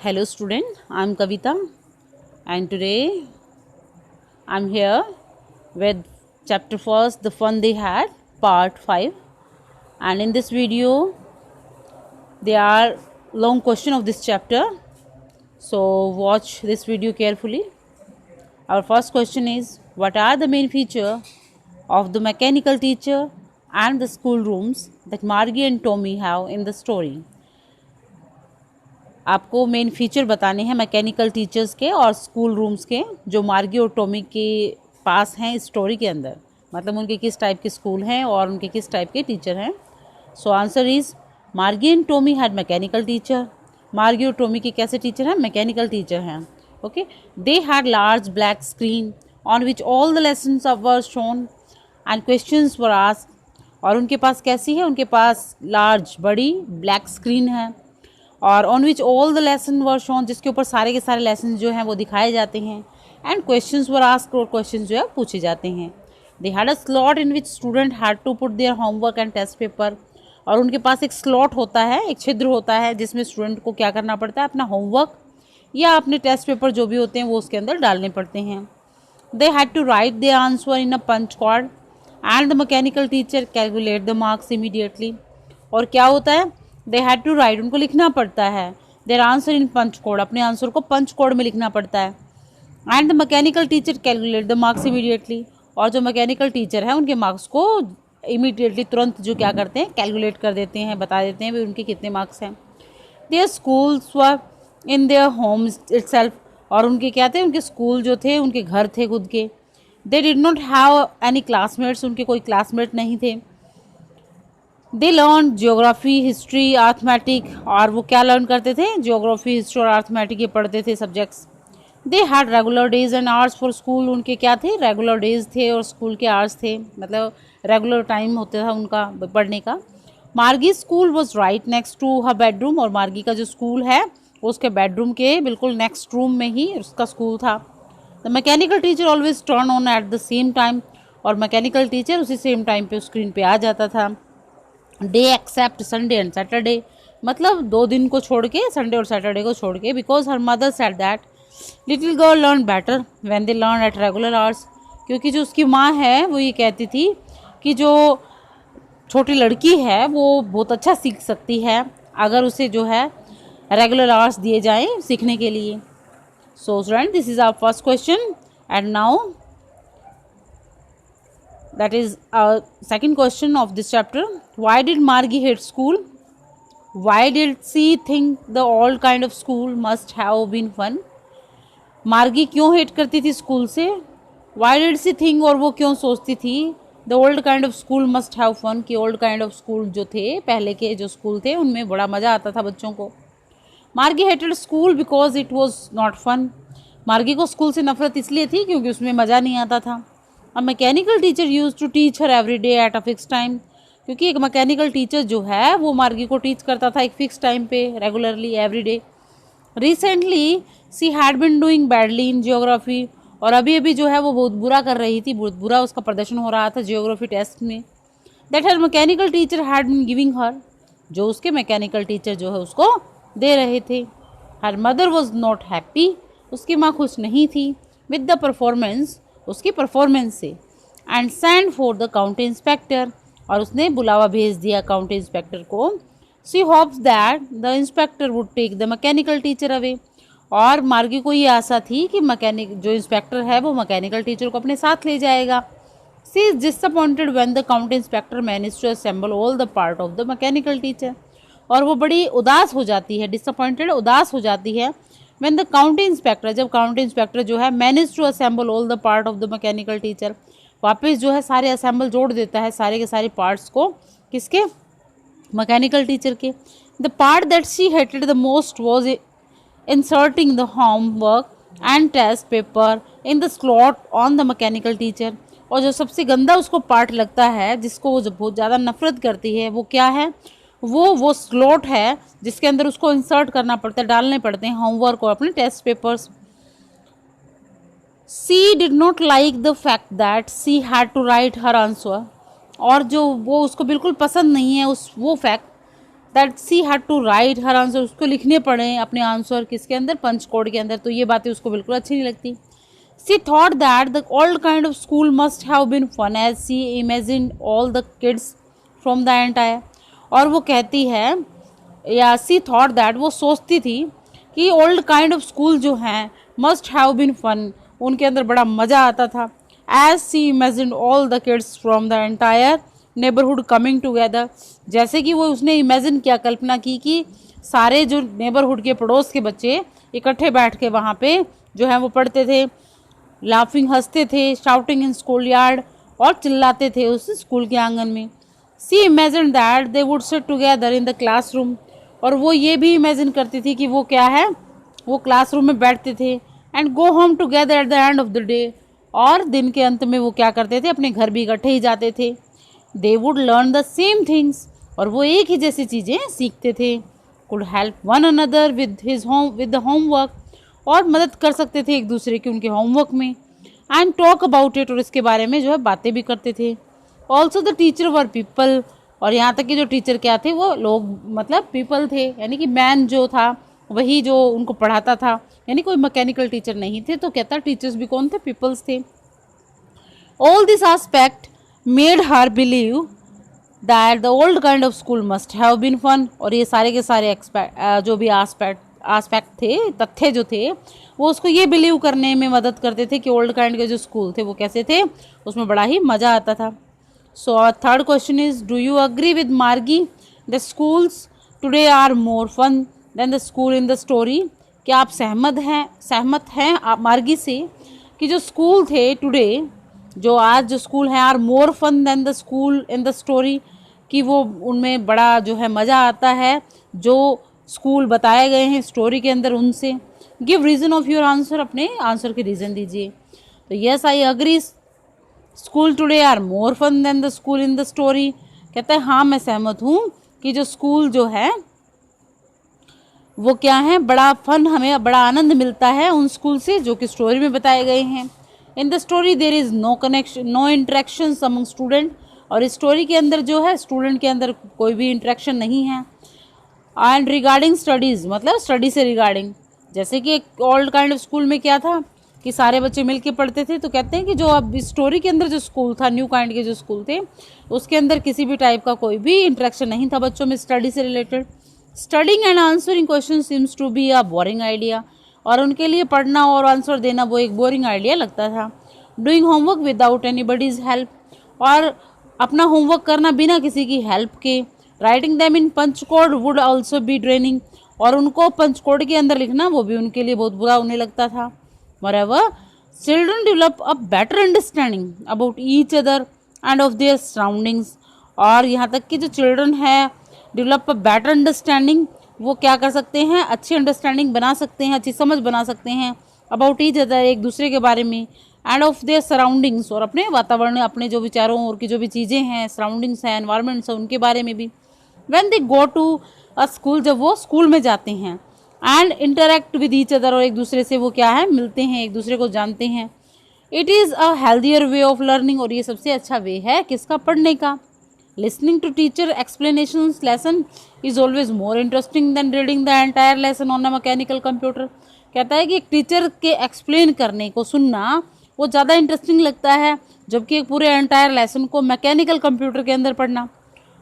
Hello student, I'm Kavita and today I'm here with chapter first, The Fun They Had, part 5, and in this video there are long question of this chapter, so watch this video carefully. Our first question is, what are the main feature of the mechanical teacher and the school rooms that Margie and Tommy have in the story? आपको main feature बताने हैं mechanical teachers के और school rooms के जो मार्गी और Tommy के पास हैं स्टोरी के अंदर, मतलब उनके किस टाइप के स्कूल हैं और उनके किस टाइप के टीचर हैं. सो आंसर इज़ मार्गी and Tommy had mechanical teacher. मार्गी और टॉमी के कैसे टीचर हैं? मैकेनिकल टीचर हैं. Okay, they had large black screen on which all the lessons were shown and questions were asked. और उनके पास कैसी है? उनके पास लार्ज बड़ी ब्लैक स्क्रीन है और on which all the lesson were shown, जिसके ऊपर सारे के सारे लेसन जो हैं वो दिखाए जाते हैं. एंड क्वेश्चंस वर आस्क्ड, और क्वेश्चन जो है पूछे जाते हैं. They had a slot in which student had to put their homework and test paper. और उनके पास एक स्लॉट होता है, एक छिद्र होता है जिसमें स्टूडेंट को क्या करना पड़ता है? अपना होमवर्क या अपने टेस्ट पेपर जो भी होते हैं वो उसके अंदर डालने पड़ते हैं. They had to write their answer in a punch card and the mechanical teacher calculate the marks immediately. और क्या होता है? दे हैड टू राइट, उनको लिखना पड़ता है their answer in punch code, अपने आंसर को पंच कोड में लिखना पड़ता है. And the mechanical teacher calculate the marks immediately. और जो मैकेनिकल टीचर है उनके मार्क्स को इमीडिएटली तुरंत जो क्या करते हैं? कैलकुलेट कर देते हैं, बता देते हैं भी उनके कितने मार्क्स हैं. There schools were in their homes itself. और उनके क्या थे? उनके स्कूल जो थे उनके घर थे खुद के. They did not have any classmates, उनके कोई क्लासमेट नहीं थे. They learn geography, history, arithmetic. और वो क्या लर्न करते थे? जियोग्राफी, हिस्ट्री और अर्थमेटिक ये पढ़ते थे subjects. They had regular days and hours for school. उनके क्या थे? रेगुलर डेज थे और स्कूल के आवर्स थे, मतलब रेगुलर टाइम होता था उनका पढ़ने का. Margie school was right next to her bedroom. और मार्गी का जो स्कूल है वो उसके बेडरूम के बिल्कुल नेक्स्ट रूम में ही उसका स्कूल था. The mechanical teacher always turn on at the same time. और मैकेनिकल टीचर उसी सेम टाइम पे स्क्रीन पे आ जाता था. Day except Sunday and Saturday, मतलब 2 दिन को छोड़ के, संडे और सैटरडे को छोड़ के. Because her mother said that little girl learn better when they learn at regular hours. क्योंकि जो उसकी माँ है वो ये कहती थी कि जो छोटी लड़की है वो बहुत अच्छा सीख सकती है अगर उसे जो है रेगुलर आवर्स दिए जाएं सीखने के लिए. So student, this is our first question and now that is our second question of this chapter. Why did Margie hate school? Why did she think the old kind of school must have been fun? मार्गी क्यों hate करती थी school से? Why did she think, और वो क्यों सोचती थी the old kind of school must have fun, कि old kind of school जो थे, पहले के जो स्कूल थे उनमें बड़ा मज़ा आता था बच्चों को. मार्गी hated school because it was not fun. मार्गी को स्कूल से नफरत इसलिए थी क्योंकि उसमें मज़ा नहीं आता था. A mechanical teacher use to teach her every day at a fix time. क्योंकि एक मैकेनिकल टीचर जो है वो मार्गी को टीच करता था एक फिक्स टाइम पे, regularly, every day. Recently she had been doing badly in geography. और अभी अभी जो है वो बहुत बुरा कर रही थी, बहुत बुरा उसका प्रदर्शन हो रहा था जियोग्राफी टेस्ट में. That her mechanical teacher had been giving her, जो उसके मैकेनिकल टीचर जो है उसको दे रहे थे. Her mother was not happy, उसकी माँ खुश नहीं थी विद द परफॉर्मेंस, उसकी परफॉर्मेंस से. And send for the county inspector, और उसने बुलावा भेज दिया काउंटी इंस्पेक्टर को. She hopes that the inspector would take the mechanical teacher away. और मार्गी को ये आशा थी कि मैकेनिक जो इंस्पेक्टर है वो मैकेनिकल टीचर को अपने साथ ले जाएगा. She is disappointed when the county inspector manage to assemble all the part of the mechanical teacher. और वो बड़ी उदास हो जाती है, डिसअपॉइंटेड, उदास हो जाती है when the county inspector, जब काउंटी इंस्पेक्टर जो है manage to assemble all the part of the mechanical teacher, वापस जो है सारे असेंबल जोड़ देता है सारे के सारे पार्ट्स को, किसके? मैकेनिकल टीचर के. The part that she hated the most was inserting the homework and test paper in the slot on the mechanical teacher. और जो सबसे गंदा उसको पार्ट लगता है, जिसको वो बहुत ज़्यादा नफरत करती है, वो क्या है? वो स्लॉट है जिसके अंदर उसको इंसर्ट करना पड़ता है, डालने पड़ते हैं होमवर्क और अपने test papers. She did not like the fact that she had to write her answer. और जो वो उसको बिल्कुल पसंद नहीं है वो fact that she had to write her answer, उसको लिखने पड़े अपने आंसर किसके अंदर, पंच कोड के अंदर। तो ये बातें उसको बिल्कुल अच्छी नहीं लगती। She thought that the old kind of school must have been fun as she imagine all the kids from the entire. और वो कहती है, या सी थॉट दैट, वो सोचती थी कि ओल्ड काइंड ऑफ स्कूल जो हैं मस्ट हैव बीन फन, उनके अंदर बड़ा मज़ा आता था। As she imagine all the kids from the entire neighbourhood coming together, जैसे कि वो उसने इमेजिन किया, कल्पना की कि सारे जो नेबरहुड के पड़ोस के बच्चे इकट्ठे बैठ के वहाँ पे जो है वो पढ़ते थे, लाफिंग हंसते थे, शाउटिंग इन स्कूल यार्ड, और चिल्लाते थे उस स्कूल के आंगन में। She imagine that they would sit together in the classroom, और वो ये भी इमेजिन करती थी कि वो क्या है, वो क्लासरूम में बैठते थे। And go home together at the end of the day, और दिन के अंत में वो क्या करते थे, अपने घर भी इकट्ठे ही जाते थे। They would learn the same things, और वो एक ही जैसी चीज़ें सीखते थे। Could help one another with the homework, और मदद कर सकते थे एक दूसरे की उनके होमवर्क में। एंड टॉक अबाउट इट, और इसके बारे में जो है बातें भी करते थे। Also the teacher were people, और यहाँ तक कि जो टीचर क्या थे वो लोग, मतलब पीपल थे, यानी कि मैन जो था वही जो उनको पढ़ाता था, यानी कोई मैकेनिकल टीचर नहीं थे। तो कहता टीचर्स भी कौन थे, पीपल्स थे। All this aspect made her believe that the old kind of school must have been fun, और ये सारे के सारे जो भी आस्पेक्ट थे, तथ्य जो थे, वो उसको ये बिलीव करने में मदद करते थे कि ओल्ड काइंड के जो स्कूल थे वो कैसे थे, उसमें बड़ा ही मज़ा आता था। So our third question is, do you agree with Margie the schools today are more fun than the school in the story? क्या आप सहमत हैं आप मार्गी से कि जो स्कूल थे टुडे, जो आज जो स्कूल हैं, are more fun than the school in the story, कि वो उनमें बड़ा जो है मज़ा आता है जो स्कूल बताए गए हैं स्टोरी के अंदर उनसे। Give reason of your answer, अपने आंसर के रीज़न दीजिए। तो yes I agree, school today are more fun than the school in the story. कहता है हाँ मैं सहमत हूँ कि जो स्कूल जो है वो क्या है, बड़ा फन, हमें बड़ा आनंद मिलता है उन स्कूल से जो कि स्टोरी में बताए गए हैं। In the story there is no connection, no interaction among student, और इस स्टोरी के अंदर जो है स्टूडेंट के अंदर कोई भी इंटरेक्शन नहीं है। एंड रिगार्डिंग स्टडीज़, मतलब स्टडी से रिगार्डिंग, जैसे कि एक ओल्ड काइंड ऑफ स्कूल में क्या था कि सारे बच्चे मिलके पढ़ते थे। तो कहते हैं कि जो अब इस स्टोरी के अंदर जो स्कूल था, न्यू काइंड के जो स्कूल थे, उसके अंदर किसी भी टाइप का कोई भी इंटरेक्शन नहीं था बच्चों में स्टडी से related. Studying and answering question seems to be a boring idea, और उनके लिए पढ़ना और आंसर देना वो एक बोरिंग आइडिया लगता था। Doing homework without anybody's help, और अपना होमवर्क करना बिना किसी की हेल्प के। Writing them in punch code would also be draining, और उनको पंच कोड के अंदर लिखना वो भी उनके लिए बहुत बुरा उन्हें लगता था। मोreover, children develop a better understanding about each other and of their surroundings, और यहाँ तक कि जो चिल्ड्रन है डेवलप अ बेटर अंडरस्टैंडिंग, वो क्या कर सकते हैं, अच्छी अंडरस्टैंडिंग बना सकते हैं, अच्छी समझ बना सकते हैं अबाउट ईच अदर, एक दूसरे के बारे में, एंड ऑफ देयर सराउंडिंग्स, और अपने वातावरण, अपने जो विचारों और की जो भी चीज़ें हैं, सराउंडिंग्स हैं, एनवायरमेंट्स हैं, उनके बारे में भी। When they go to a school, जब वो स्कूल में जाते हैं, and interact with each other, और एक दूसरे से वो क्या है, मिलते हैं, एक दूसरे को जानते हैं। It is a healthier way of learning, और ये सबसे अच्छा वे है किसका, पढ़ने का। Listening to teacher explanation lesson is always more interesting than reading the entire lesson on a mechanical computer. कहता है कि एक टीचर के एक्सप्लेन करने को सुनना वो ज़्यादा इंटरेस्टिंग लगता है, जबकि एक पूरे एंटायर लेसन को मैकेनिकल कंप्यूटर के अंदर पढ़ना।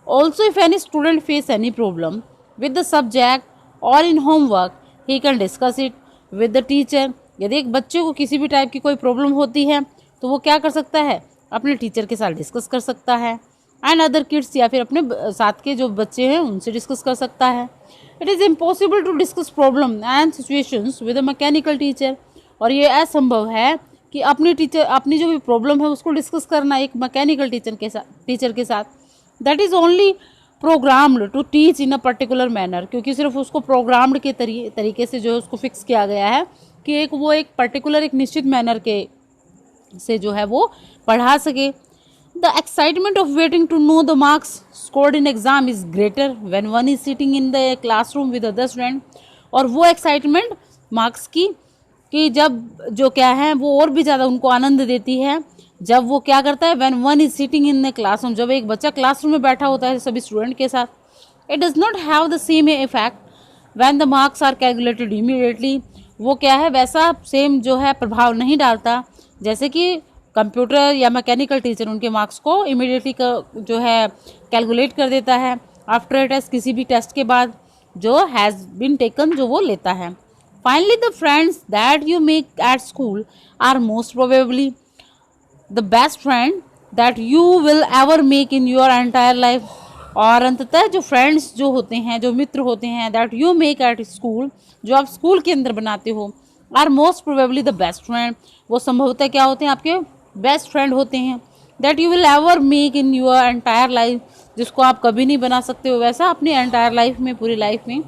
Also if any student face any problem with the subject और in homework, he can discuss it with the teacher. यदि एक बच्चे को किसी भी टाइप की कोई प्रॉब्लम होती है तो वो क्या कर सकता है, अपने टीचर के साथ डिस्कस कर सकता है, एंड अदर किड्स, या फिर अपने साथ के जो बच्चे हैं उनसे डिस्कस कर सकता है। It is impossible to discuss problem and situations with a mechanical teacher, और ये असंभव है कि अपनी जो भी प्रॉब्लम है उसको डिस्कस करना एक मैकेनिकल टीचर के साथ। That is only programmed to teach in a particular manner, क्योंकि सिर्फ उसको प्रोग्राम्ड के तरीके से जो है उसको फिक्स किया गया है कि एक पर्टिकुलर एक निश्चित मैनर के से जो है वो पढ़ा सके। The excitement of waiting to know the marks scored in exam is greater when one is sitting in the classroom with other student, और वो एक्साइटमेंट मार्क्स की कि जब जो क्या है वो और भी ज़्यादा उनको आनंद देती है जब वो क्या करता है, when one is sitting in the classroom, जब एक बच्चा क्लासरूम में बैठा होता है सभी स्टूडेंट के साथ, It does not have the same effect when the marks are calculated immediately. वो क्या है, वैसा सेम जो है प्रभाव नहीं डालता जैसे कि कंप्यूटर या मैकेनिकल टीचर उनके मार्क्स को इमीडिएटली जो है कैलकुलेट कर देता है आफ्टर अ टेस्ट, किसी भी टेस्ट के बाद जो हैज़ बीन टेकन जो वो लेता है. Finally the friends that you make at school are most probably the best friend that you will ever make in your entire life. और अंततः जो फ्रेंड्स जो होते हैं, जो मित्र होते हैं, that you make at school, जो आप स्कूल के अंदर बनाते हो, are most probably the best friend, वो संभवतः क्या होते हैं, आपके बेस्ट फ्रेंड होते हैं. That you will ever make in your entire life, जिसको आप कभी नहीं बना सकते हो वैसा अपनी एंटायर लाइफ में, पूरी लाइफ में.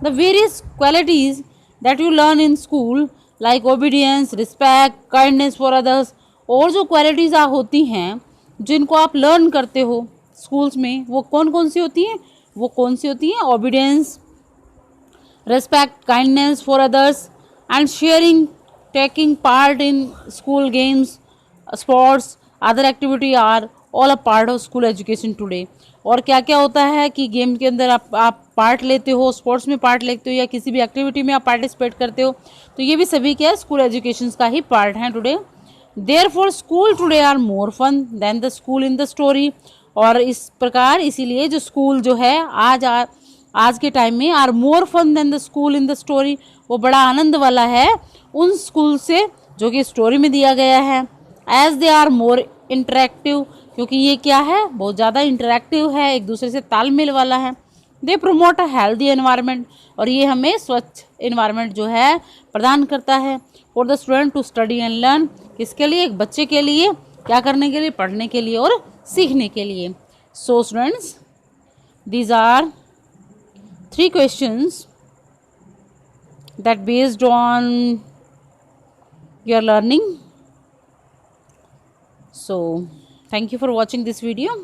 The various qualities that you learn in school like obedience, respect, kindness for others, और जो क्वालिटीज़ होती हैं जिनको आप लर्न करते हो स्कूल्स में, वो कौन कौन सी होती हैं, वो कौन सी होती हैं, obedience, respect, kindness for others and sharing, taking part in school games, sports, other activity are all a part of school education today. और क्या क्या होता है कि गेम के अंदर आप पार्ट लेते हो, स्पोर्ट्स में पार्ट लेते हो या किसी भी एक्टिविटी में आप पार्टिसिपेट करते हो, तो ये भी सभी क्या है, स्कूल एजुकेशन का ही पार्ट है today. Therefore school today are more fun than the school in the story. और इस प्रकार इसीलिए जो स्कूल जो है आज के टाइम में are more fun than the school in the story, वो बड़ा आनंद वाला है उन स्कूल से जो कि स्टोरी में दिया गया है. As they are more interactive, क्योंकि ये क्या है, बहुत ज़्यादा इंटरेक्टिव है, एक दूसरे से तालमेल वाला है. दे प्रोमोट अ हेल्दी एनवायरनमेंट, और ये हमें स्वच्छ एनवायरनमेंट जो है प्रदान करता है. For the student to study and learn, किसके लिए, एक बच्चे के लिए, क्या करने के लिए, पढ़ने के लिए और सीखने के लिए. So students, these are 3 questions that based on your learning. So thank you for watching this video.